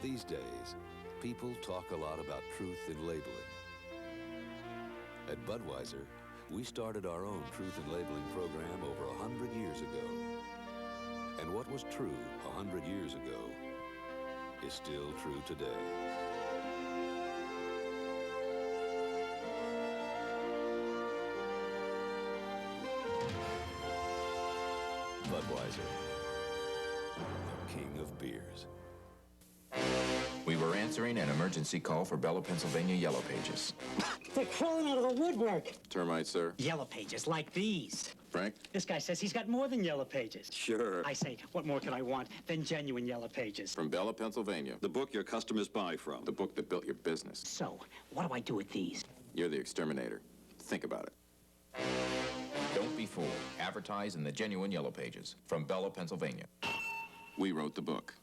These days, people talk a lot about truth in labeling. At Budweiser, we started our own truth in labeling program over 100 years ago. And what was true 100 years ago is still true today. Budweiser, the king of beers. We were answering an emergency call for Bella, Pennsylvania Yellow Pages. They're crawling out of the woodwork. Termites, sir. Yellow Pages, like these. Frank? This guy says he's got more than Yellow Pages. Sure. I say, what more could I want than genuine Yellow Pages? From Bella, Pennsylvania. The book your customers buy from. The book that built your business. So, what do I do with these? You're the exterminator. Think about it. Don't be fooled. Advertise in the genuine Yellow Pages. From Bella, Pennsylvania. We wrote the book.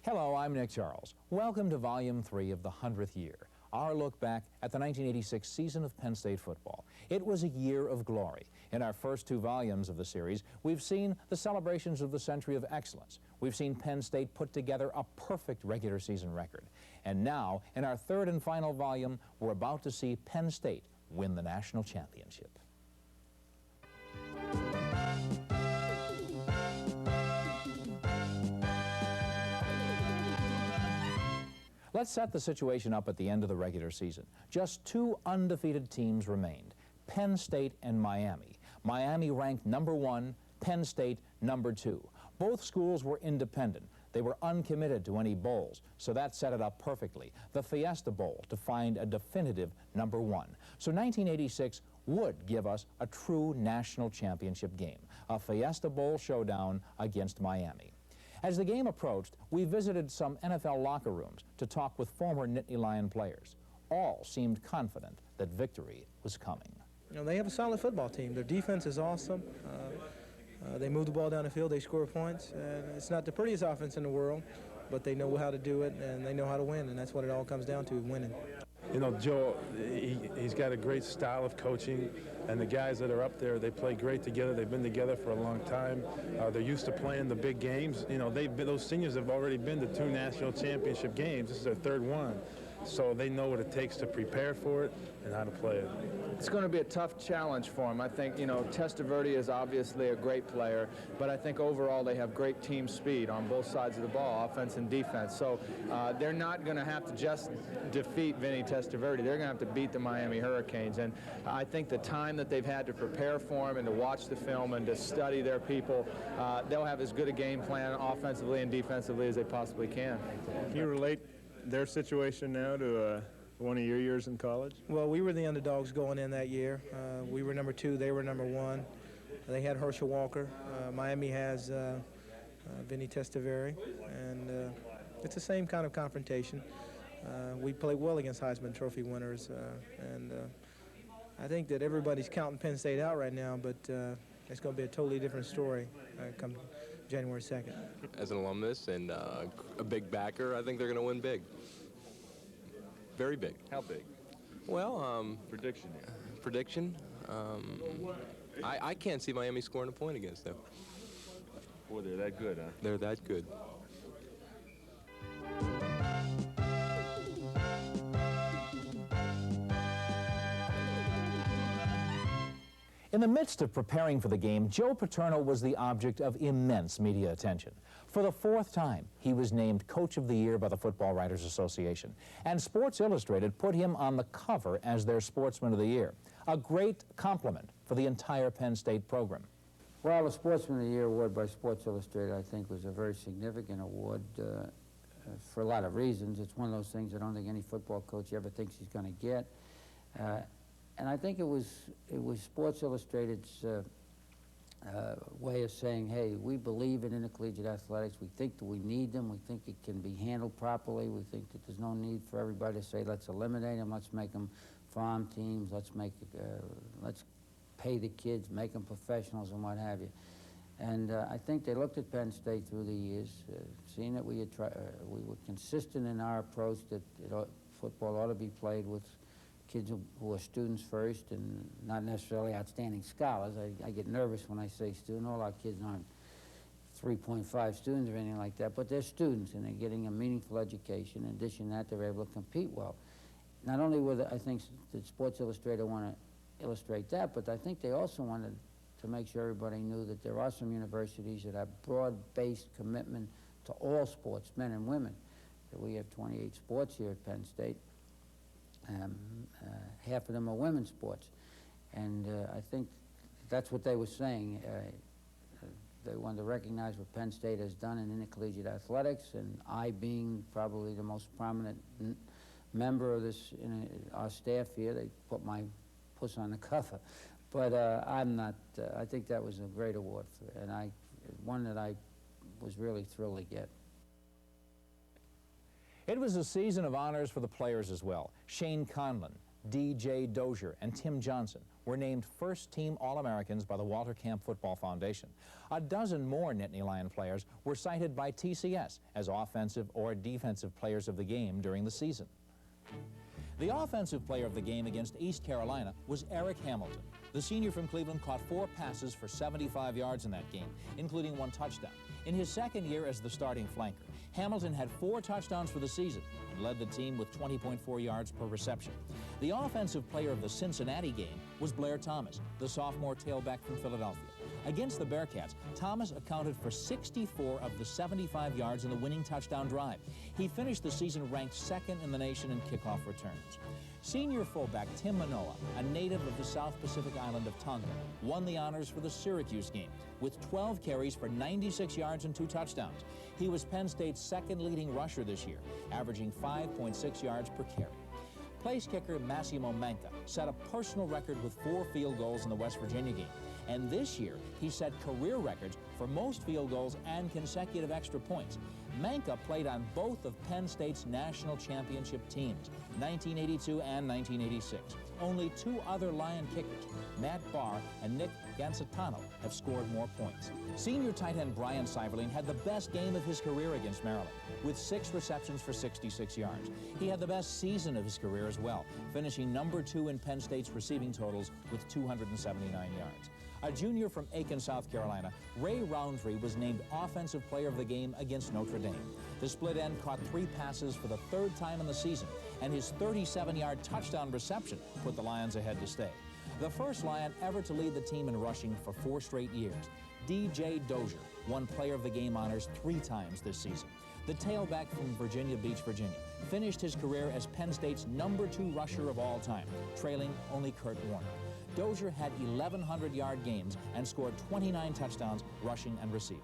Hello, I'm Nick Charles. Welcome to Volume 3 of the 100th year, our look back at the 1986 season of Penn State football. It was a year of glory. In our first 2 volumes of the series, we've seen the celebrations of the century of excellence. We've seen Penn State put together a perfect regular season record. And now, in our 3rd and final volume, we're about to see Penn State win the national championship. Let's set the situation up at the end of the regular season. Just 2 undefeated teams remained, Penn State and Miami. Miami ranked #1, Penn State #2. Both schools were independent. They were uncommitted to any bowls, so that set it up perfectly. The Fiesta Bowl to find a definitive #1. So 1986 would give us a true national championship game, a Fiesta Bowl showdown against Miami. As the game approached, we visited some NFL locker rooms to talk with former Nittany Lion players. All seemed confident that victory was coming. You know, they have a solid football team. Their defense is awesome. They move the ball down the field, they score points. It's not the prettiest offense in the world, but they know how to do it, and they know how to win, and that's what it all comes down to, winning. You know, Joe, he's got a great style of coaching, and the guys that are up there, they play great together. They've been together for a long time. They're used to playing the big games. You know, those seniors have already been to 2 national championship games. This is their 3rd one. So they know what it takes to prepare for it and how to play it. It's going to be a tough challenge for them. I think, you know, Testaverde is obviously a great player, but I think overall they have great team speed on both sides of the ball, offense and defense. So they're not going to have to just defeat Vinny Testaverde. They're going to have to beat the Miami Hurricanes. And I think the time that they've had to prepare for him and to watch the film and to study their people, they'll have as good a game plan offensively and defensively as they possibly can. Can you relate their situation now to one of your years in college? Well, we were the underdogs going in that year. We were #2, they were #1. They had Herschel Walker. Miami has Vinny Testaverde, and it's the same kind of confrontation. We played well against Heisman Trophy winners, and I think that everybody's counting Penn State out right now, but it's going to be a totally different story come January 2nd. As an alumnus and a big backer, I think they're going to win big. Very big. How big? Well, prediction here. Prediction? I can't see Miami scoring a point against them. Boy, they're that good, huh? They're that good. In the midst of preparing for the game, Joe Paterno was the object of immense media attention. For the 4th time, he was named Coach of the Year by the Football Writers Association, and Sports Illustrated put him on the cover as their Sportsman of the Year. A great compliment for the entire Penn State program. Well, the Sportsman of the Year award by Sports Illustrated, I think, was a very significant award for a lot of reasons. It's one of those things I don't think any football coach ever thinks he's going to get. And I think it was Sports Illustrated's way of saying, hey, we believe in intercollegiate athletics. We think that we need them. We think it can be handled properly. We think that there's no need for everybody to say, let's eliminate them, let's make them farm teams, let's pay the kids, make them professionals and what have you. And I think they looked at Penn State through the years, seeing that we were consistent in our approach that football ought to be played with kids who are students first and not necessarily outstanding scholars. I get nervous when I say student. All our kids aren't 3.5 students or anything like that, but they're students and they're getting a meaningful education. In addition to that, they're able to compete well. Not only I think did Sports Illustrated want to illustrate that, but I think they also wanted to make sure everybody knew that there are some universities that have broad-based commitment to all sports, men and women. That we have 28 sports here at Penn State. Half of them are women's sports. And I think that's what they were saying. They wanted to recognize what Penn State has done in intercollegiate athletics, and I being probably the most prominent member of this, our staff here, they put my puss on the cover. But I'm not, I think that was a great award, and one that I was really thrilled to get. It was a season of honors for the players as well. Shane Conlon, D.J. Dozier, and Tim Johnson were named first-team All-Americans by the Walter Camp Football Foundation. A dozen more Nittany Lion players were cited by TCS as offensive or defensive players of the game during the season. The offensive player of the game against East Carolina was Eric Hamilton. The senior from Cleveland caught 4 passes for 75 yards in that game, including 1 touchdown. In his second year as the starting flanker, Hamilton had 4 touchdowns for the season and led the team with 20.4 yards per reception. The offensive player of the Cincinnati game was Blair Thomas, the sophomore tailback from Philadelphia. Against the Bearcats, Thomas accounted for 64 of the 75 yards in the winning touchdown drive. He finished the season ranked 2nd in the nation in kickoff returns. Senior fullback Tim Manoa, a native of the South Pacific island of Tonga, won the honors for the Syracuse game with 12 carries for 96 yards and 2 touchdowns. He was Penn State's 2nd leading rusher this year, averaging 5.6 yards per carry. Place kicker Massimo Manca set a personal record with 4 field goals in the West Virginia game. And this year, he set career records for most field goals and consecutive extra points. Manca played on both of Penn State's national championship teams, 1982 and 1986. Only 2 other Lion kickers, Matt Barr and Nick Gansitano, have scored more points. Senior tight end Brian Seiverling had the best game of his career against Maryland, with 6 receptions for 66 yards. He had the best season of his career as well, finishing number 2 in Penn State's receiving totals with 279 yards. A junior from Aiken, South Carolina, Ray Roundtree was named Offensive Player of the Game against Notre Dame. The split end caught 3 passes for the 3rd time in the season, and his 37-yard touchdown reception put the Lions ahead to stay. The first Lion ever to lead the team in rushing for 4 straight years, D.J. Dozier won Player of the Game honors 3 times this season. The tailback from Virginia Beach, Virginia, finished his career as Penn State's number 2 rusher of all time, trailing only Kurt Warner. Dozier had 1,100-yard games and scored 29 touchdowns rushing and receiving.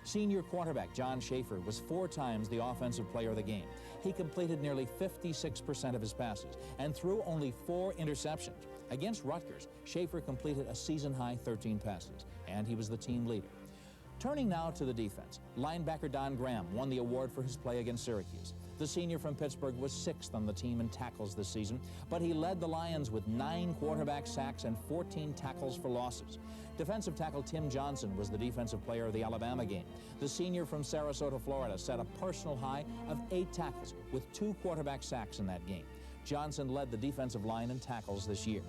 Senior quarterback John Schaefer was 4 times the offensive player of the game. He completed nearly 56% of his passes and threw only 4 interceptions. Against Rutgers, Schaefer completed a season-high 13 passes, and he was the team leader. Turning now to the defense, linebacker Don Graham won the award for his play against Syracuse. The senior from Pittsburgh was 6th on the team in tackles this season, but he led the Lions with 9 quarterback sacks and 14 tackles for losses. Defensive tackle Tim Johnson was the defensive player of the Alabama game. The senior from Sarasota, Florida, set a personal high of 8 tackles with 2 quarterback sacks in that game. Johnson led the defensive line in tackles this year.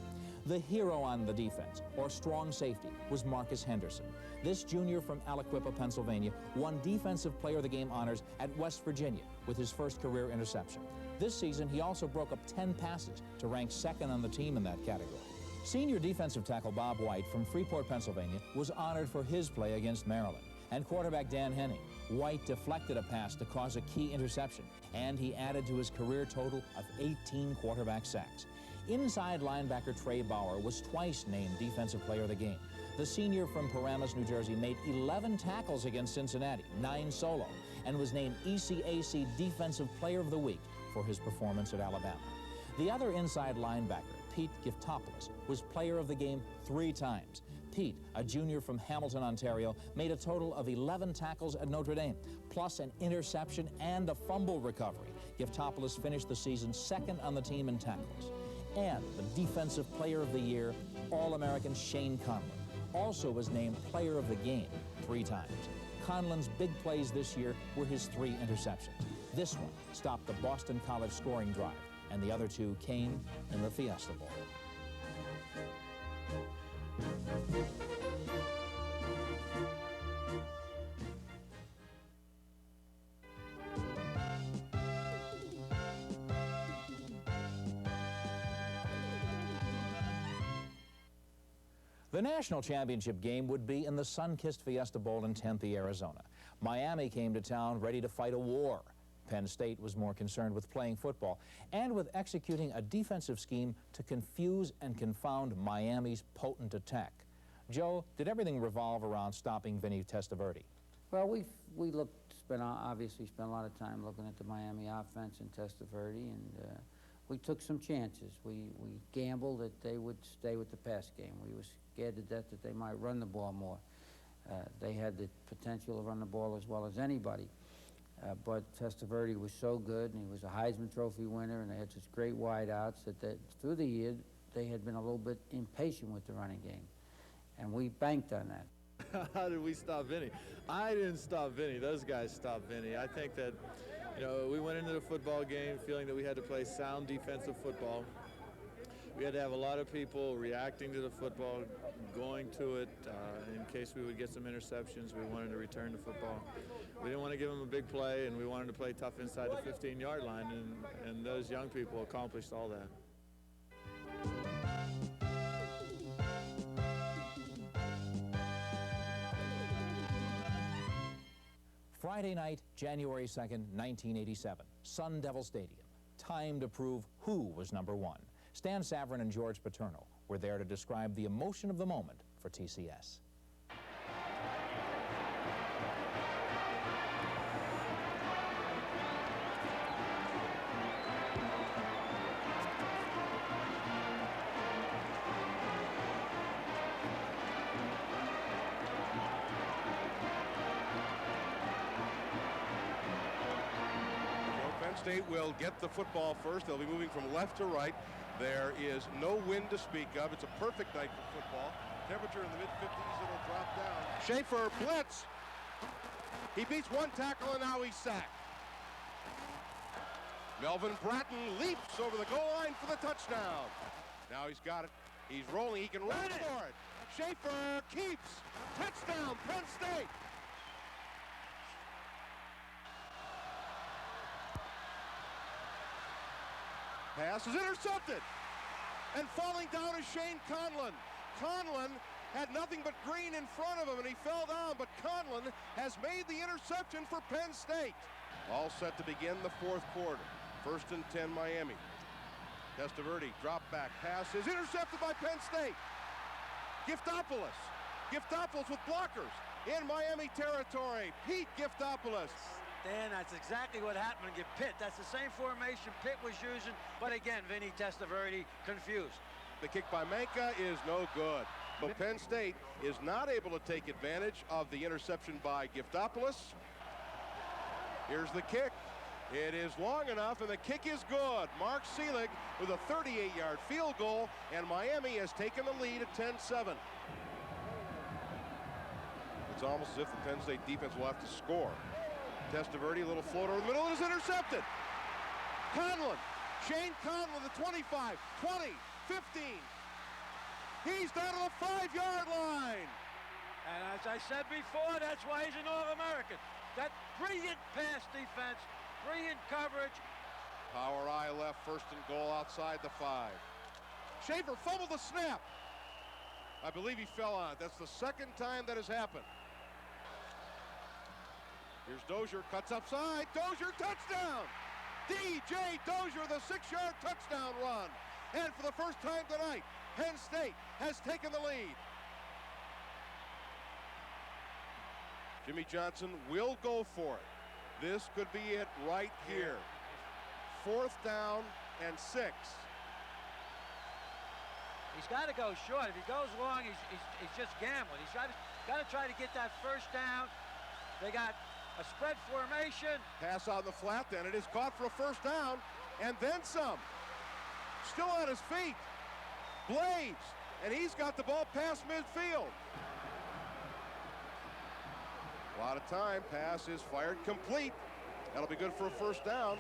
The hero on the defense, or strong safety, was Marcus Henderson. This junior from Aliquippa, Pennsylvania, won Defensive Player of the Game honors at West Virginia with his first career interception. This season, he also broke up 10 passes to rank 2nd on the team in that category. Senior defensive tackle Bob White from Freeport, Pennsylvania, was honored for his play against Maryland. And quarterback Dan Henning, White deflected a pass to cause a key interception, and he added to his career total of 18 quarterback sacks. Inside linebacker Trey Bauer was twice named Defensive Player of the Game. The senior from Paramus, New Jersey, made 11 tackles against Cincinnati, 9 solo, and was named ECAC Defensive Player of the Week for his performance at Alabama. The other inside linebacker, Pete Giftopoulos, was player of the game 3 times. Pete, a junior from Hamilton, Ontario, made a total of 11 tackles at Notre Dame, plus an interception and a fumble recovery. Giftopoulos finished the season 2nd on the team in tackles. And the Defensive Player of the Year, All-American Shane Conlon, also was named Player of the Game 3 times. Conlon's big plays this year were his 3 interceptions. This one stopped the Boston College scoring drive, and the other 2 came in the Fiesta Bowl. The national championship game would be in the sun-kissed Fiesta Bowl in Tempe, Arizona. Miami came to town ready to fight a war. Penn State was more concerned with playing football and with executing a defensive scheme to confuse and confound Miami's potent attack. Joe, did everything revolve around stopping Vinny Testaverde? Well, we obviously spent a lot of time looking at the Miami offense and Testaverde, and we took some chances. We gambled that they would stay with the pass game. We were scared to death that they might run the ball more. They had the potential to run the ball as well as anybody. But Testaverde was so good, and he was a Heisman Trophy winner, and they had such great wideouts that through the year they had been a little bit impatient with the running game. And we banked on that. How did we stop Vinny? I didn't stop Vinny. Those guys stopped Vinny. I think that, you know, we went into the football game feeling that we had to play sound defensive football. We had to have a lot of people reacting to the football, going to it in case we would get some interceptions. We wanted to return the football. We didn't want to give them a big play, and we wanted to play tough inside the 15-yard line, and those young people accomplished all that. Friday night, January 2nd, 1987, Sun Devil Stadium. Time to prove who was number 1. Stan Savran and George Paterno were there to describe the emotion of the moment for TCS. Penn State will get the football first. They'll be moving from left to right. There is no wind to speak of. It's a perfect night for football. Temperature in the mid-50s. It'll drop down. Schaefer blitz. He beats 1 tackle, and now he's sacked. Melvin Bratton leaps over the goal line for the touchdown. Now he's got it. He's rolling. He can run for it. Schaefer keeps. Touchdown, Penn State. Pass is intercepted. And falling down is Shane Conlon. Conlon had nothing but green in front of him, and he fell down, but Conlon has made the interception for Penn State. All set to begin the 4th quarter. 1st and 10 Miami. Testaverde drop back pass is intercepted by Penn State. Giftopoulos. Giftopoulos with blockers in Miami territory. Pete Giftopoulos. Dan, that's exactly what happened to Pitt. That's the same formation Pitt was using, but again, Vinny Testaverde confused. The kick by Manka is no good. But Penn State is not able to take advantage of the interception by Giftopoulos. Here's the kick. It is long enough, and the kick is good. Mark Seelig with a 38-yard field goal, and Miami has taken the lead at 10-7. It's almost as if the Penn State defense will have to score. Testaverde, a little floater in the middle, and is intercepted. Conlon, Shane Conlon, the 25, 20, 15. He's down to the 5-yard line. And as I said before, that's why he's an All-American. That brilliant pass defense, brilliant coverage. Power eye left, 1st and goal outside the 5. Schaefer fumbled the snap. I believe he fell on it. That's the 2nd time that has happened. Here's Dozier, cuts upside. Dozier, touchdown! DJ Dozier, the 6-yard touchdown run. And for the first time tonight, Penn State has taken the lead. Jimmy Johnson will go for it. This could be it right here. 4th down and 6. He's got to go short. If he goes long, he's just gambling. He's got to try to get that first down. They got a spread formation. Pass out in the flat, then it is caught for a first down, and then some. Still on his feet. Blades, and he's got the ball past midfield. A lot of time. Pass is fired complete. That'll be good for a first down.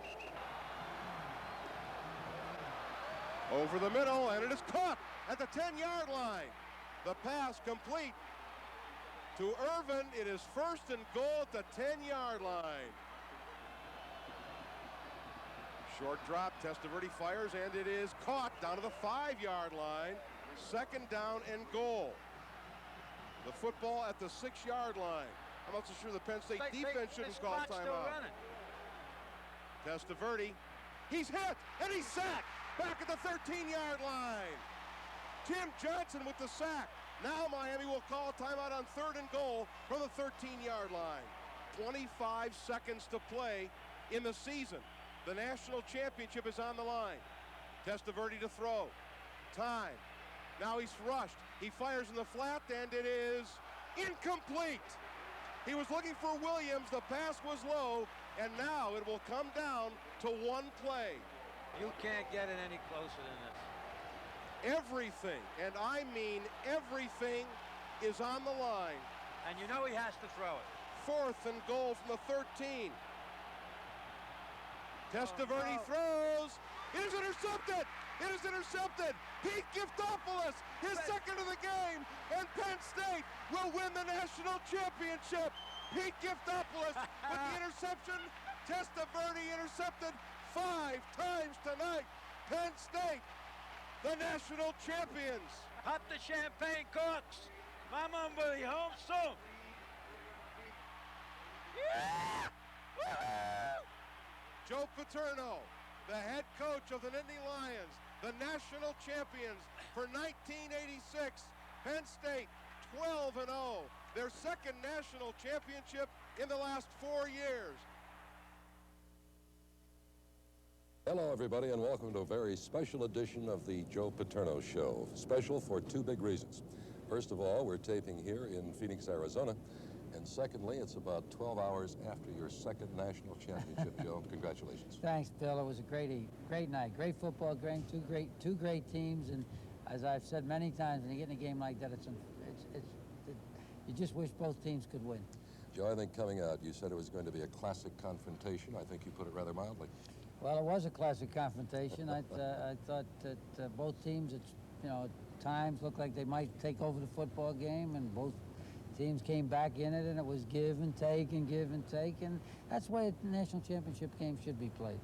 Over the middle, and it is caught at the 10-yard line. The pass complete to Irvin. It is first and goal at the 10-yard line. Short drop, Testaverde fires, and it is caught down to the 5-yard line. Second down and goal. The football at the 6-yard line. I'm not so sure the Penn State defense shouldn't call timeout. Testaverde, he's hit, and he's sacked back at the 13-yard line. Tim Johnson with the sack. Now Miami will call a timeout on 3rd and goal from the 13-yard line. 25 seconds to play in the season. The national championship is on the line. Testaverde to throw. Time. Now he's rushed. He fires in the flat, and it is incomplete. He was looking for Williams. The pass was low, and now it will come down to one play. You can't get it any closer than this. Everything, and I mean everything, is on the line. And you know he has to throw it. 4th and goal from the 13. Testaverde throws. It is intercepted. It is intercepted. Pete Giftopoulos, his second of the game, and Penn State will win the national championship. Pete Giftopoulos with the interception. Testaverde intercepted 5 times tonight. Penn State, the national champions. Pop the champagne corks. Mama will be home soon. Yeah! Woo-hoo! Joe Paterno, the head coach of the Nittany Lions, the national champions for 1986. Penn State 12-0, their second national championship in the last 4 years. Hello, everybody, and welcome to a very special edition of the Joe Paterno Show. Special for 2 big reasons. First of all, we're taping here in Phoenix, Arizona. And secondly, it's about 12 hours after your second national championship, Joe. Congratulations. Thanks, Bill. It was a great night. Great football game, two great teams. And as I've said many times, when you get in a game like that, you just wish both teams could win. Joe, I think coming out, you said it was going to be a classic confrontation. I think you put it rather mildly. Well, it was a classic confrontation. I thought that both teams, at times looked like they might take over the football game, and both teams came back in it, and it was give and take and give and take, and that's the way a national championship game should be played.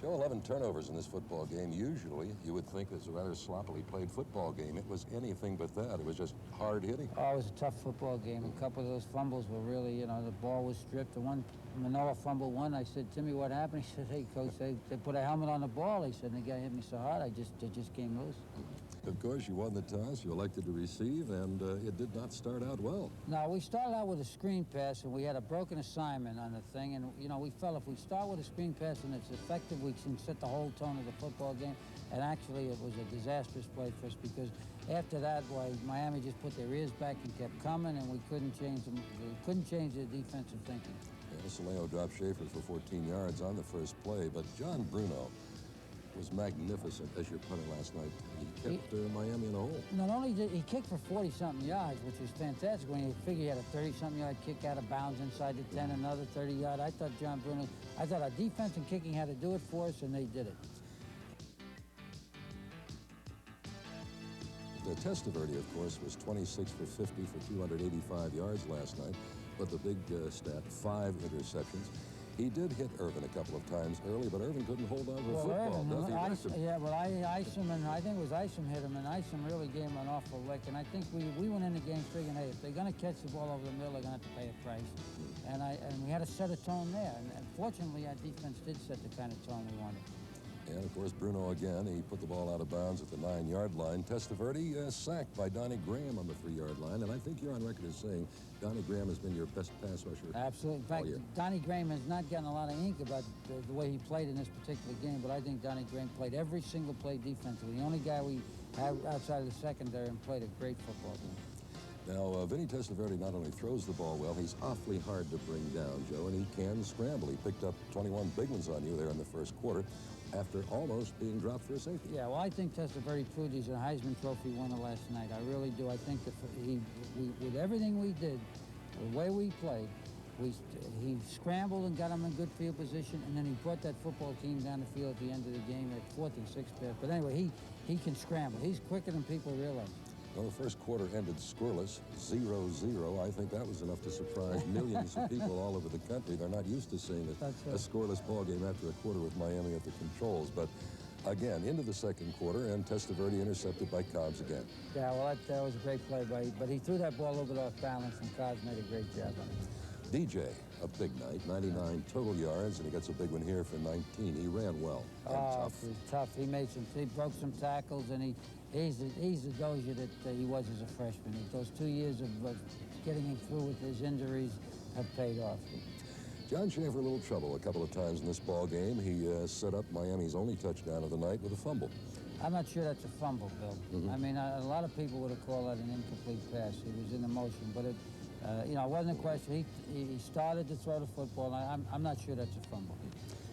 Joe, 11 turnovers in this football game. Usually, you would think it's a rather sloppily played football game. It was anything but that. It was just hard hitting. Oh, it was a tough football game. A couple of those fumbles were really, the ball was stripped. The one, Manoa fumbled one. I said, Timmy, what happened? He said, hey, Coach, they put a helmet on the ball. He said, and the guy hit me so hard, it just came loose. Of course, you won the toss, you elected to receive, and it did not start out well. No, we started out with a screen pass, and we had a broken assignment on the thing, and, we felt if we start with a screen pass and it's effective, we can set the whole tone of the football game, and actually it was a disastrous play for us, because after that, Miami just put their ears back and kept coming, and we couldn't change them. We couldn't change their defensive thinking. Yeah, Soleo dropped Schaefer for 14 yards on the first play, but John Bruno was magnificent as your punter last night. He kept Miami in a hole. Not only did he kick for 40-something yards, which was fantastic. When you figure he had a 30-something yard kick out of bounds inside the 10, another 30-yard. I thought John Bruno, our defense and kicking had to do it for us, and they did it. The Testaverde, of course, was 26 for 50 for 285 yards last night, but the big stat, 5 interceptions. He did hit Irvin a couple of times early, but Irvin couldn't hold on to the football. Isom, and I think it was Isom hit him, and Isom really gave him an awful lick. And I think we went in the game figuring, hey, if they're going to catch the ball over the middle, they're going to have to pay a price. And we had to set a tone there. And fortunately, our defense did set the kind of tone we wanted. And, of course, Bruno again, he put the ball out of bounds at the 9-yard line. Testaverde sacked by Donnie Graham on the 3-yard line. And I think you're on record as saying Donnie Graham has been your best pass rusher. Absolutely. In fact, Donnie Graham has not gotten a lot of ink about the way he played in this particular game, but I think Donnie Graham played every single play defensively. The only guy we have outside of the secondary and played a great football game. Now, Vinny Testaverde not only throws the ball well, he's awfully hard to bring down, Joe, and he can scramble. He picked up 21 big ones on you there in the first quarter after almost being dropped for a safety. Yeah, well, I think Testaverde proved he's a Heisman Trophy winner last night. I really do. I think that with everything we did, the way we played, he scrambled and got him in good field position, and then he brought that football team down the field at the end of the game at 4th and 6 pass. But anyway, he can scramble. He's quicker than people realize. Well, the first quarter ended scoreless, 0-0. I think that was enough to surprise millions of people all over the country. They're not used to seeing a scoreless ball game after a quarter with Miami at the controls. But again, into the second quarter, and Testaverde intercepted by Cobbs again. Yeah, well, that was a great play, but he threw that ball a little bit off balance, and Cobbs made a great job on it. DJ, a big night, 99 total yards, and he gets a big one here for 19. He ran well and tough. He was tough. He broke some tackles, and he's the dozier that he was as a freshman. Those 2 years of getting him through with his injuries have paid off. John Schaefer, a little trouble a couple of times in this ball game. He set up Miami's only touchdown of the night with a fumble. I'm not sure that's a fumble, Bill. I mean, a lot of people would have called that an incomplete pass. He was in the motion, but it wasn't a question. He started to throw the football. I'm not sure that's a fumble.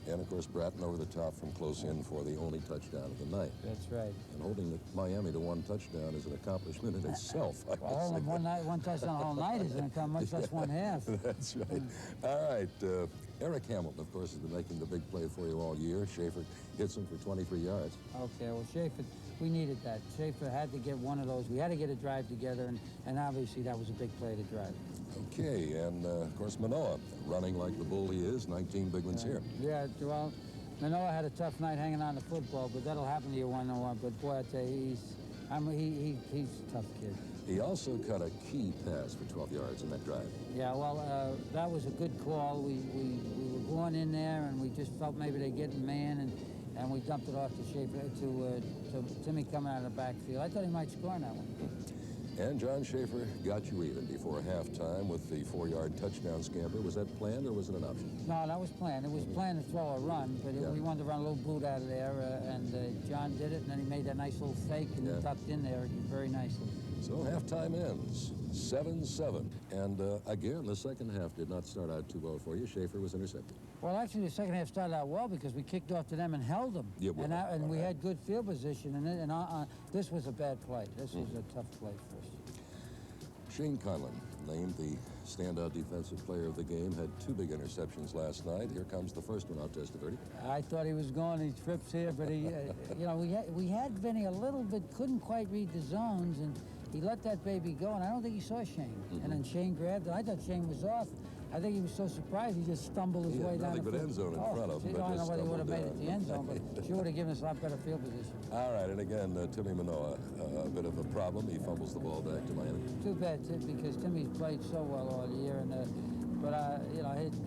And, of course, Bratton over the top from close in for the only touchdown of the night. That's right. And holding Miami to one touchdown is an accomplishment in itself. Well, one touchdown the whole night is going to come, much less one half. That's right. All right. Eric Hamilton, of course, has been making the big play for you all year. Schaefer hits him for 23 yards. Okay, well, Schaefer, we needed that. Schaefer had to get one of those. We had to get a drive together, and obviously that was a big play to drive. Okay, and, of course, Manoah, running like the bull he is, 19 big ones here. Yeah, well, Manoah had a tough night hanging on to football, but that'll happen to you one on one. But, boy, I tell you, he's a tough kid. He also cut a key pass for 12 yards in that drive. Yeah, well, that was a good call. We were going in there, and we just felt maybe they'd get in man, and we dumped it off to Schaefer, to Timmy coming out of the backfield. I thought he might score on that one. And John Schaefer got you even before halftime with the 4-yard touchdown scamper. Was that planned or was it an option? No, that was planned. It was planned to throw a run, but we wanted to run a little boot out of there, and John did it, and then he made that nice little fake and he tucked in there very nicely. So halftime ends 7-7. And again, the second half did not start out too well for you. Schaefer was intercepted. Well, actually, the second half started out well because we kicked off to them and held them. Yeah, well, and we had good field position, and this was a bad play. This was a tough play for us. Shane Conlon, named the standout defensive player of the game, had 2 big interceptions last night. Here comes the first one out, Testaverde. I thought he was going. He trips here, but he, we had Vinny a little bit, couldn't quite read the zones, and he let that baby go, and I don't think he saw Shane. And then Shane grabbed it. I thought Shane was off. I think he was so surprised he just stumbled his way down. Nothing but end zone in front of him. I don't know whether he would have made it to the end zone, but she would have given us a lot better field position. All right, and again, Timmy Manoah, a bit of a problem. He fumbles the ball back to Miami. Too bad, because Timmy's played so well all year, and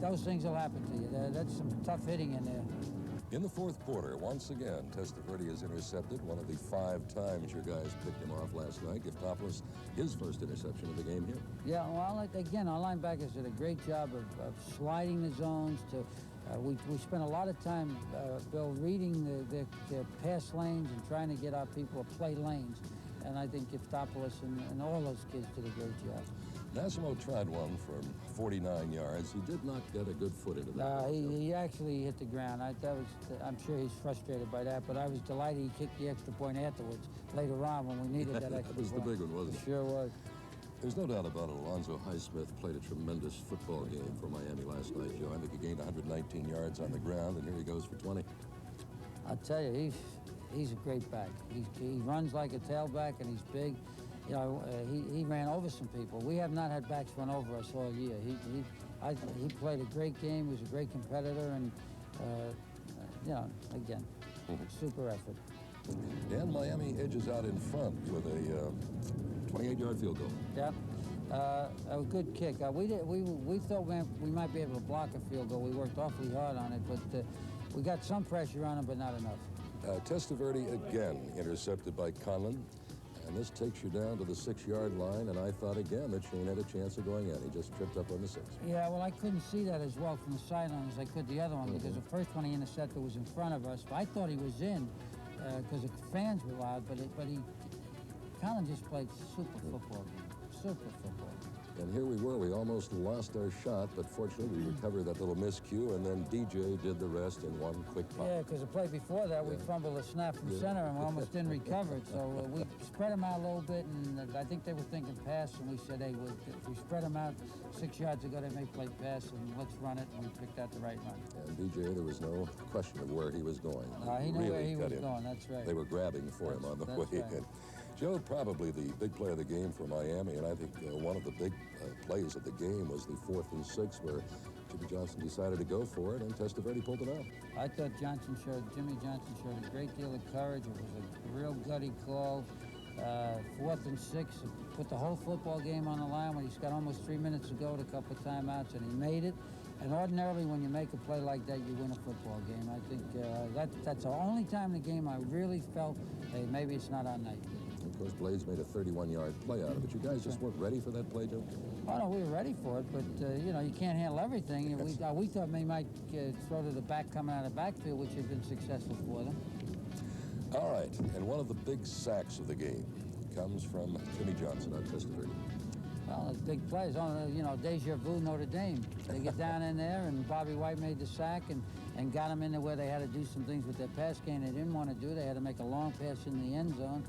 those things will happen to you. That's some tough hitting in there. In the fourth quarter, once again, Testaverde is intercepted. One of the 5 times your guys picked him off last night. Giftopoulos, his first interception of the game here. Yeah, well, again, our linebackers did a great job of sliding the zones. We spent a lot of time, Bill, reading the pass lanes and trying to get our people to play lanes. And I think Giftopoulos and all those kids did a great job. Nassimo tried one from 49 yards. He did not get a good foot into that. No, he actually hit the ground. I'm sure he's frustrated by that, but I was delighted he kicked the extra point afterwards, later on when we needed that extra point. That was the big one, wasn't it? It sure was. There's no doubt about it. Alonzo Highsmith played a tremendous football game for Miami last night, Joe. I think he gained 119 yards on the ground, and here he goes for 20. I'll tell you, he's a great back. He runs like a tailback, and he's big. You know, he ran over some people. We have not had backs run over us all year. He played a great game. He was a great competitor, and again, super effort. And Miami edges out in front with a 28-yard field goal. Yeah, a good kick. We thought we might be able to block a field goal. We worked awfully hard on it, but we got some pressure on him, but not enough. Testaverde again intercepted by Conlon. And this takes you down to the 6-yard line, and I thought again that Shane had a chance of going in. He just tripped up on the 6. Yeah, well, I couldn't see that as well from the sideline as I could the other one, because the first one he intercepted was in front of us. I thought he was in because the fans were loud, but Colin just played super football game, super football. And here we were. We almost lost our shot, but fortunately we recovered that little miscue, and then DJ did the rest in one quick pop. Yeah, because the play before that, we fumbled a snap from center and we almost didn't recover it. So we spread them out a little bit, and I think they were thinking pass, and we said, hey, if we spread them out 6 yards ago, they may play pass, and let's run it, and we picked out the right run. And DJ, there was no question of where he was going. He knew where he was going, that's right. They were grabbing for him on the way in. Joe, probably the big play of the game for Miami, and I think one of the big plays of the game was the 4th and 6, where Jimmy Johnson decided to go for it, and Testaverde pulled it out. I thought Jimmy Johnson showed a great deal of courage. It was a real gutty call. 4th and 6, put the whole football game on the line when he's got almost 3 minutes to go with a couple of timeouts, and he made it. And ordinarily, when you make a play like that, you win a football game. I think that's the only time in the game I really felt, hey, maybe it's not our night. Of course, Blades made a 31-yard play out of it. You guys just weren't ready for that play, Joe? Oh, no, we were ready for it, but, you know, you can't handle everything. We thought they might throw to the back coming out of the backfield, which had been successful for them. All right, and one of the big sacks of the game comes from Jimmy Johnson on Testaverde. Well, it's big plays. You know, deja vu, Notre Dame. They get down in there, and Bobby White made the sack and got them in there where they had to do some things with their pass game they didn't want to do. They had to make a long pass in the end zone.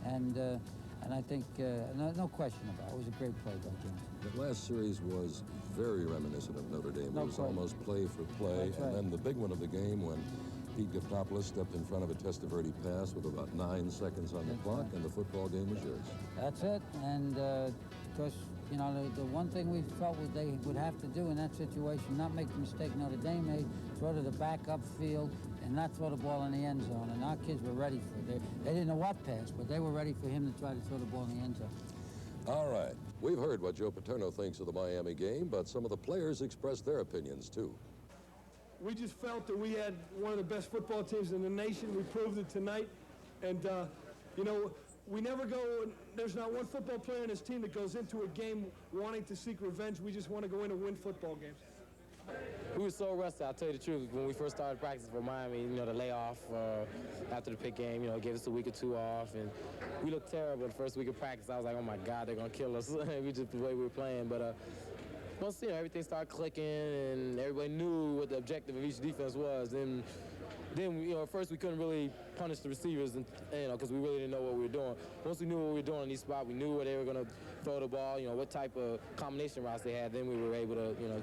And I think, no question about it. It was a great play by Johnson. The last series was very reminiscent of Notre Dame. It was almost play for play. That's and right. then the big one of the game when Pete Giftopoulos stepped in front of a Testaverde pass with about 9 seconds on the clock, and the football game was yours. That's it. And, of course, you know, the one thing we felt they would have to do in that situation, not make the mistake Notre Dame made, throw to the back upfield, and not throw the ball in the end zone. And our kids were ready for it. They didn't know what pass, but they were ready for him to try to throw the ball in the end zone. All right. We've heard what Joe Paterno thinks of the Miami game, but some of the players expressed their opinions, too. We just felt that we had one of the best football teams in the nation. We proved it tonight. And, you know, we never go, there's not one football player in this team that goes into a game wanting to seek revenge. We just want to go in and win football games. We were so rusty, I'll tell you the truth. When we first started practicing for Miami, you know, the layoff after the pick game, you know, gave us a week or 2 off, and we looked terrible the first week of practice. I was like, oh my God, they're gonna kill us. We just the way we were playing. But once you know everything started clicking and everybody knew what the objective of each defense was, then you know, at first we couldn't really punish the receivers, and you know, because we really didn't know what we were doing. Once we knew what we were doing in these spots, we knew where they were gonna throw the ball, you know, what type of combination routes they had. Then we were able to, you know,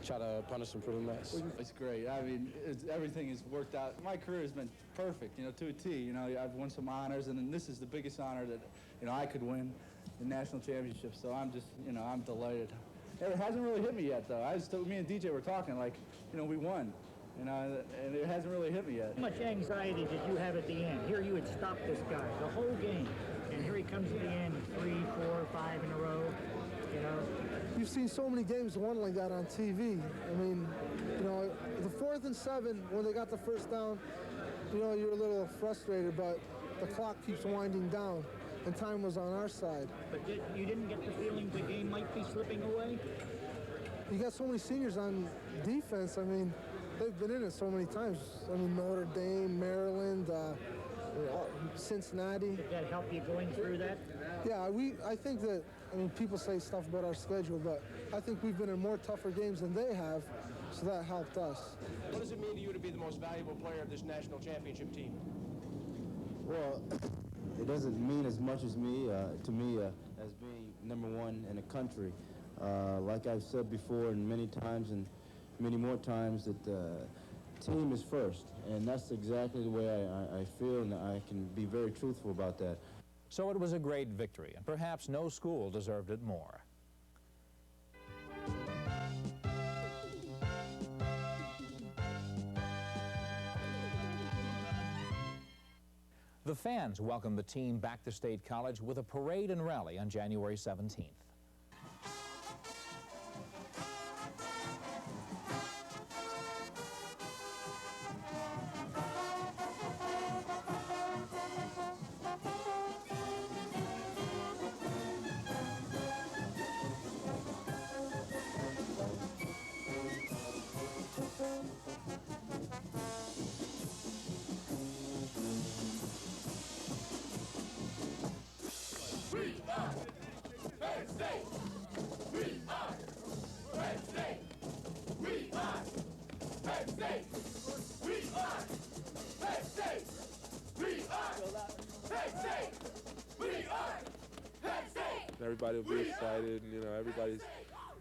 try to punish them pretty much. It's great. I mean, everything has worked out. My career has been perfect, you know, to a T. You know, I've won some honors, and then this is the biggest honor that, you know, I could win, the national championship. So I'm just, you know, I'm delighted. It hasn't really hit me yet, though. Me and DJ were talking, like, you know, we won. You know, and it hasn't really hit me yet. How much anxiety did you have at the end? Here you had stopped this guy the whole game, and here he comes at the end, 3, 4, 5 in a row, you know. You've seen so many games won like that on TV. I mean, you know, the 4th and 7, when they got the first down, you know, you're a little frustrated, but the clock keeps winding down, and time was on our side. But you didn't get the feeling the game might be slipping away? You got so many seniors on defense. I mean, they've been in it so many times. I mean, Notre Dame, Maryland, Cincinnati. Did that help you going through that? Yeah, I think that, I mean, people say stuff about our schedule, but I think we've been in more tougher games than they have, so that helped us. What does it mean to you to be the most valuable player of this national championship team? Well, it doesn't mean as much as to me as being #1 in the country. Like I've said before and many times and many more times, that team is first, and that's exactly the way I feel, and I can be very truthful about that. So it was a great victory, and perhaps no school deserved it more. The fans welcomed the team back to State College with a parade and rally on January 17th. Penn State! We are Penn State! Everybody will be excited, and everybody's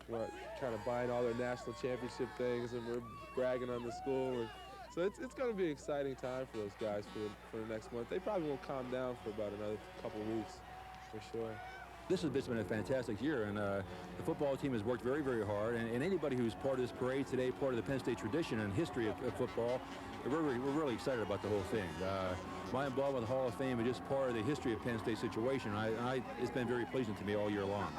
kind of buying all their national championship things, and we're bragging on the school. And so it's going to be an exciting time for those guys for the next month. They probably won't calm down for about another couple of weeks, for sure. This has been a fantastic year, and the football team has worked very, very hard. And anybody who's part of this parade today, part of the Penn State tradition and history of football, we're really excited about the whole thing. My involvement with the Hall of Fame is just part of the history of Penn State situation. It's been very pleasing to me all year long.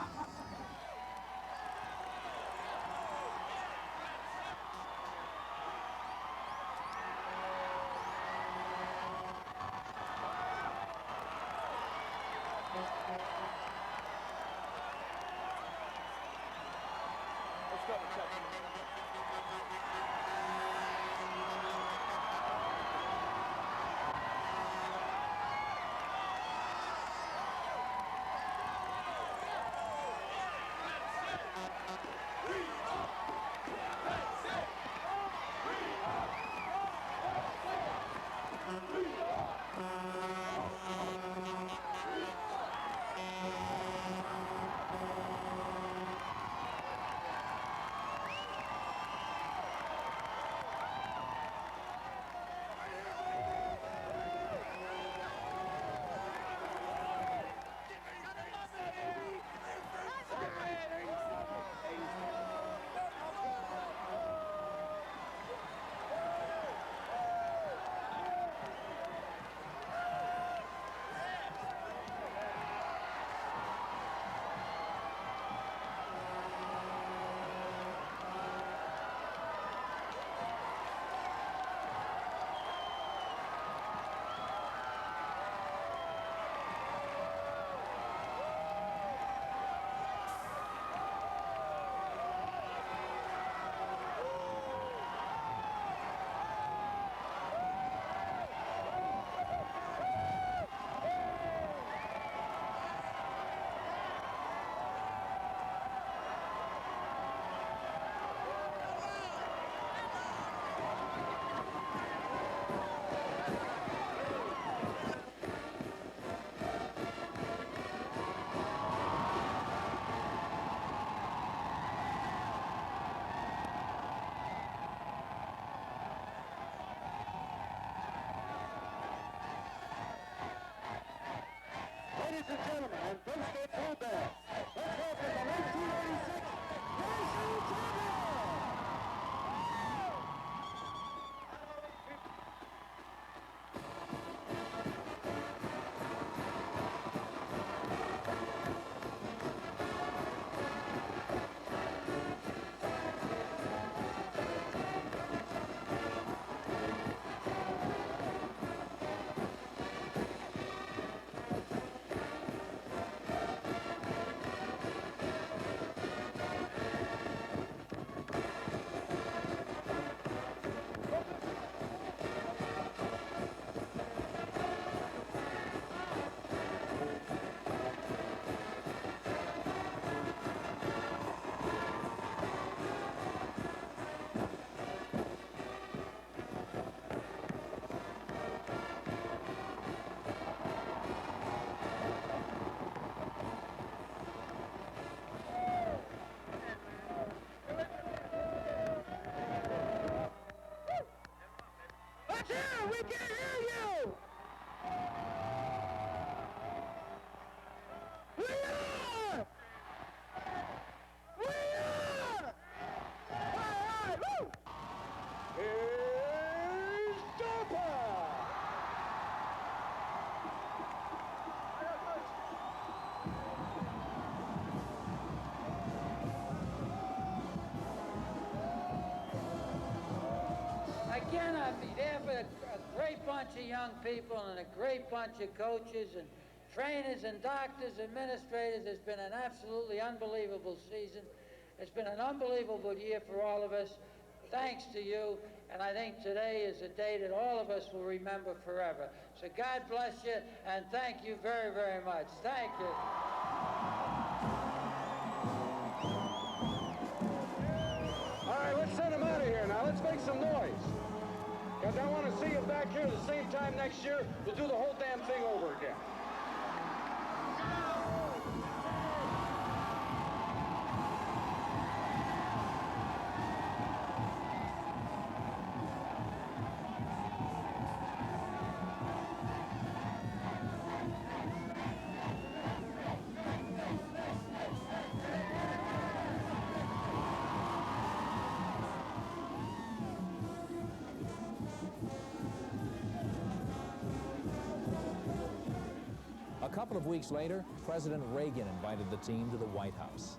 Ladies and gentlemen, and Penn State fullback, let's welcome the 1986 PSU champion! We can hear you! We are! We are! All right, woo! Here's Dopa! Again, on behalf of a great bunch of young people and a great bunch of coaches and trainers and doctors, administrators, it's been an absolutely unbelievable season. It's been an unbelievable year for all of us, thanks to you, and I think today is a day that all of us will remember forever. So God bless you, and thank you very, very much. Thank you. All right, let's send them out of here now. Let's make some noise. Because I want to see you back here the same time next year. We'll do the whole damn thing over again. couple of weeks later, President Reagan invited the team to the White House.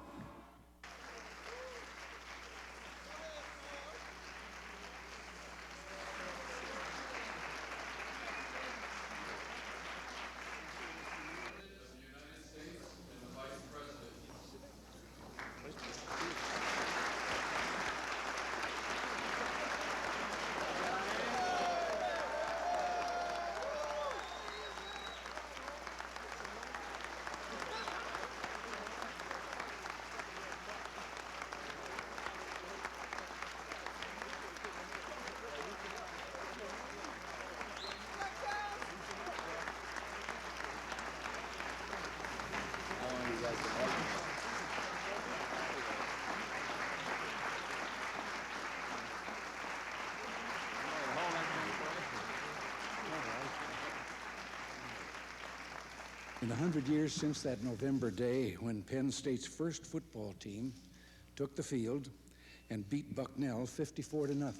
In the 100 years since that November day when Penn State's first football team took the field and beat Bucknell 54-0,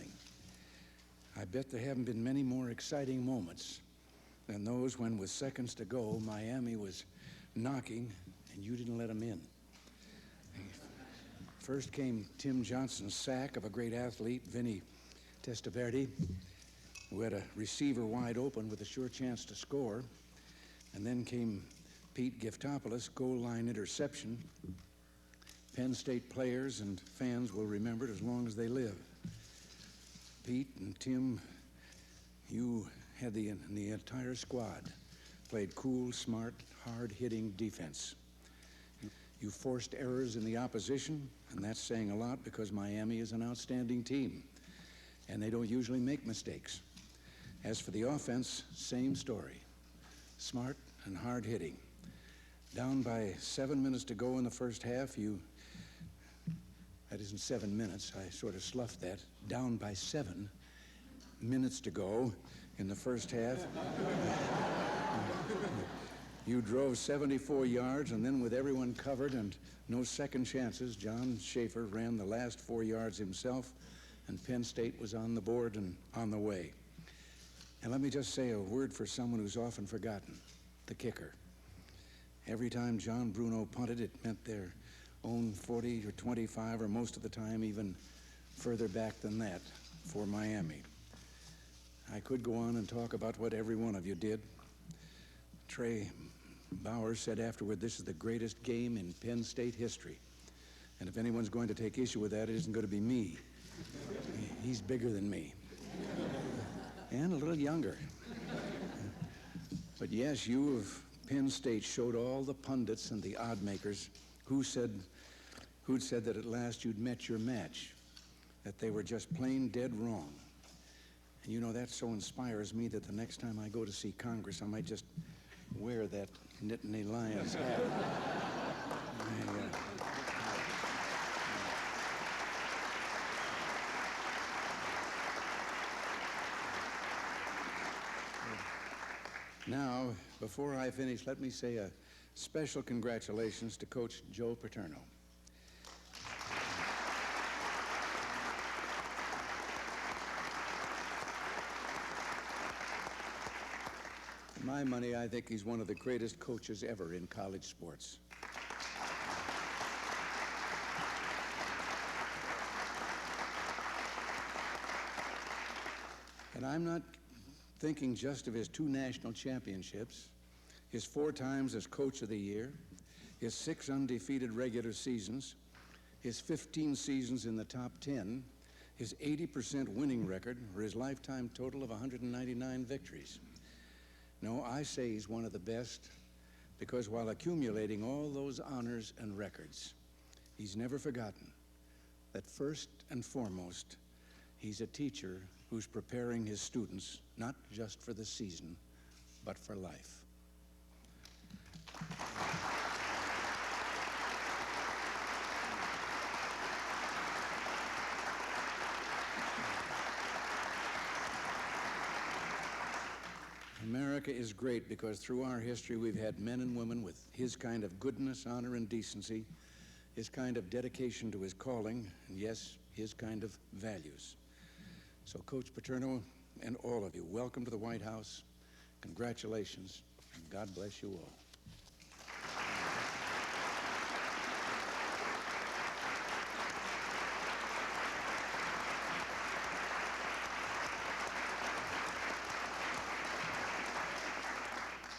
I bet there haven't been many more exciting moments than those when, with seconds to go, Miami was knocking and you didn't let them in. First came Tim Johnson's sack of a great athlete, Vinny Testaverde, who had a receiver wide open with a sure chance to score. And then came Pete Giftopoulos' goal line interception. Penn State players and fans will remember it as long as they live. Pete and Tim, you had the entire squad played cool, smart, hard-hitting defense. You forced errors in the opposition, and that's saying a lot because Miami is an outstanding team, and they don't usually make mistakes. As for the offense, same story. Smart and hard-hitting. Down by 7 minutes to go in the first half, that isn't 7 minutes, I sort of sloughed that. Down by 7 minutes to go in the first half. You drove 74 yards, and then with everyone covered and no second chances, John Schaefer ran the last 4 yards himself, and Penn State was on the board and on the way. And let me just say a word for someone who's often forgotten, the kicker. Every time John Bruno punted, it meant their own 40 or 25, or most of the time even further back than that, for Miami. I could go on and talk about what every one of you did. Trey Bowers said afterward, "This is the greatest game in Penn State history." And if anyone's going to take issue with that, it isn't going to be me. He's bigger than me. And a little younger. But yes, you of Penn State showed all the pundits and the odd makers who'd said that at last you'd met your match, that they were just plain dead wrong. And you know, that so inspires me that the next time I go to see Congress, I might just wear that Nittany Lions hat. Now, before I finish, let me say a special congratulations to Coach Joe Paterno. For my money, I think he's one of the greatest coaches ever in college sports. And I'm not thinking just of his 2 national championships, his 4 times as Coach of the Year, his 6 undefeated regular seasons, his 15 seasons in the top 10, his 80% winning record, or his lifetime total of 199 victories. No, I say he's one of the best because while accumulating all those honors and records, he's never forgotten that first and foremost, he's a teacher who's preparing his students not just for the season, but for life. America is great because through our history we've had men and women with his kind of goodness, honor, and decency, his kind of dedication to his calling, and yes, his kind of values. So Coach Paterno and all of you, welcome to the White House. Congratulations, and God bless you all.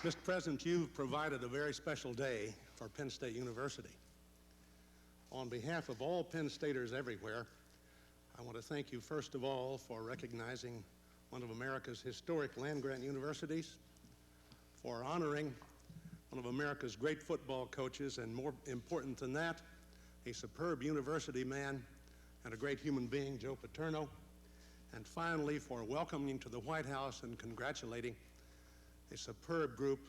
Mr. President, you've provided a very special day for Penn State University. On behalf of all Penn Staters everywhere, I want to thank you first of all for recognizing one of America's historic land-grant universities, for honoring one of America's great football coaches, and more important than that, a superb university man and a great human being, Joe Paterno, and finally for welcoming to the White House and congratulating a superb group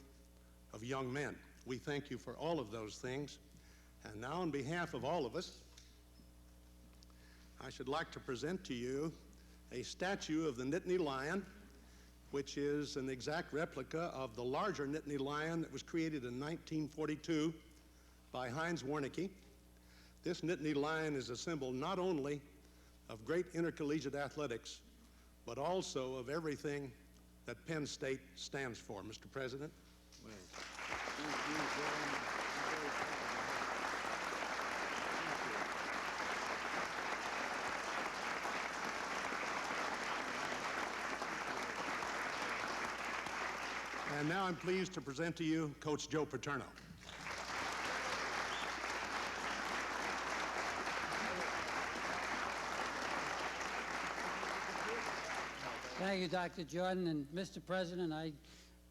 of young men. We thank you for all of those things. And now on behalf of all of us, I should like to present to you a statue of the Nittany Lion, which is an exact replica of the larger Nittany Lion that was created in 1942 by Heinz Warnecke. This Nittany Lion is a symbol not only of great intercollegiate athletics, but also of everything that Penn State stands for, Mr. President. Well, thank you very much. And now I'm pleased to present to you Coach Joe Paterno. Thank you, Dr. Jordan. And Mr. President, I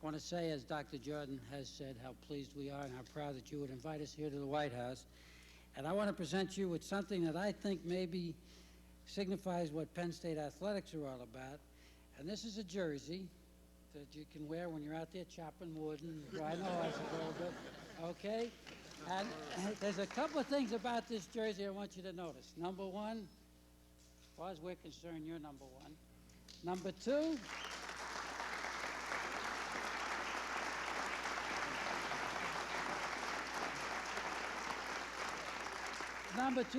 want to say, as Dr. Jordan has said, how pleased we are and how proud that you would invite us here to the White House. And I want to present you with something that I think maybe signifies what Penn State athletics are all about. And this is a jersey that you can wear when you're out there chopping wood and riding a horse a little bit, okay? And there's a couple of things about this jersey I want you to notice. Number one, as far as we're concerned, you're number one. Number two,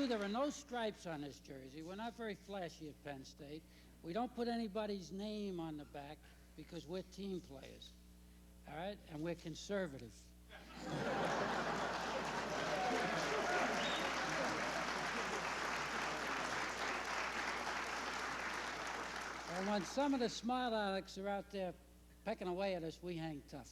there are no stripes on this jersey. We're not very flashy at Penn State. We don't put anybody's name on the back because we're team players, all right? And we're conservative. And when some of the smart alecks are out there pecking away at us, we hang tough.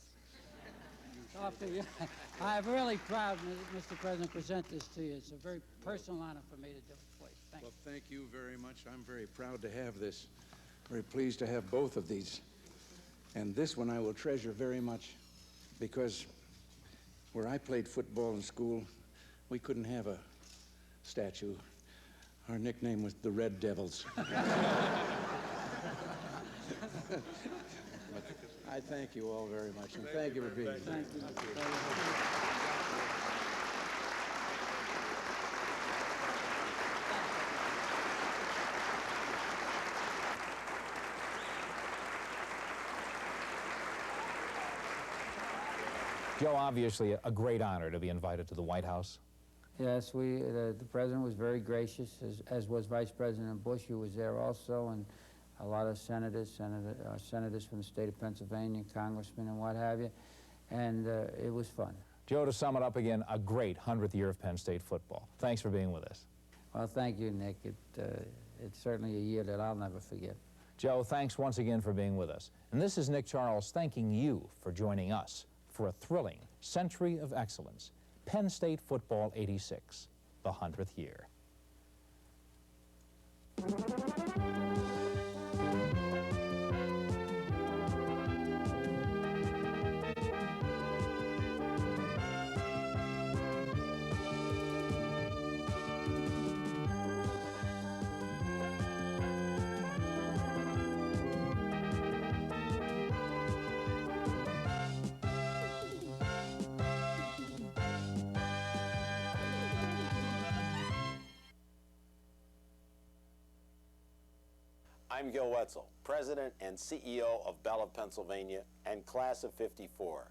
I'm really proud, Mr. President, to present this to you. It's a very personal honor for me to do it, please. Thank you. Well, thank you very much. I'm very proud to have this. Very pleased to have both of these. And this one I will treasure very much because where I played football in school, we couldn't have a statue. Our nickname was the Red Devils. I thank you all very much, and thank you for being here. Thank you. Joe, obviously a great honor to be invited to the White House. Yes, the President was very gracious, as was Vice President Bush, who was there also, and a lot of senators from the state of Pennsylvania, congressmen and what have you, and it was fun. Joe, to sum it up again, a great 100th year of Penn State football. Thanks for being with us. Well, thank you, Nick. It's certainly a year that I'll never forget. Joe, thanks once again for being with us. And this is Nick Charles thanking you for joining us for a thrilling century of excellence. Penn State Football 86, the 100th year. I'm Gil Wetzel, President and CEO of Bell of Pennsylvania and Class of '54.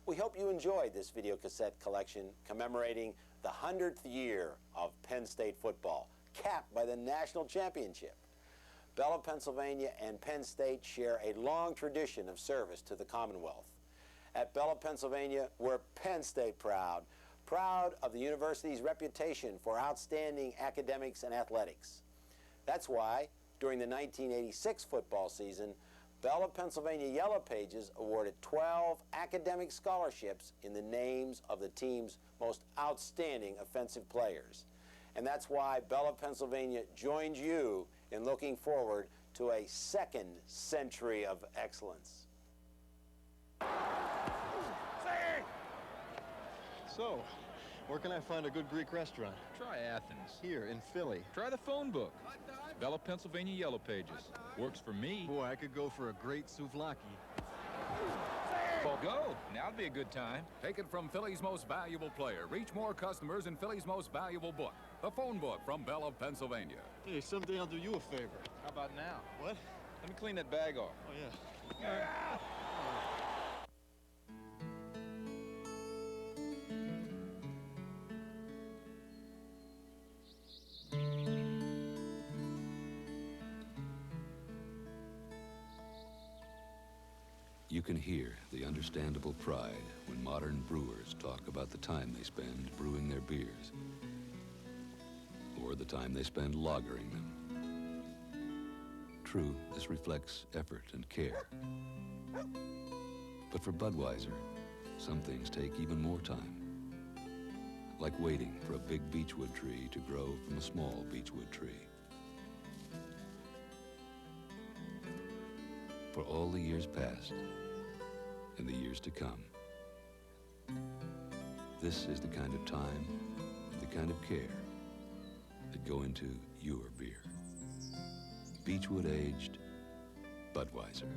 We hope you enjoyed this video cassette collection commemorating the 100th year of Penn State football, capped by the national championship. Bell of Pennsylvania and Penn State share a long tradition of service to the Commonwealth. At Bell of Pennsylvania, we're Penn State proud, proud of the university's reputation for outstanding academics and athletics. That's why, during the 1986 football season, Bell of Pennsylvania Yellow Pages awarded 12 academic scholarships in the names of the team's most outstanding offensive players. And that's why Bell of Pennsylvania joins you in looking forward to a second century of excellence. So, where can I find a good Greek restaurant? Try Athens. Here, in Philly. Try the phone book. Bell of Pennsylvania Yellow Pages. Works for me. Boy, I could go for a great souvlaki. Go. Now'd be a good time. Take it from Philly's most valuable player. Reach more customers in Philly's most valuable book. The phone book from Bell of Pennsylvania. Hey, someday I'll do you a favor. How about now? What? Let me clean that bag off. Oh, yeah. You can hear the understandable pride when modern brewers talk about the time they spend brewing their beers, or the time they spend lagering them. True, this reflects effort and care. But for Budweiser, some things take even more time. Like waiting for a big beechwood tree to grow from a small beechwood tree. For all the years past, and the years to come. This is the kind of time, the kind of care that go into your beer. Beechwood aged Budweiser.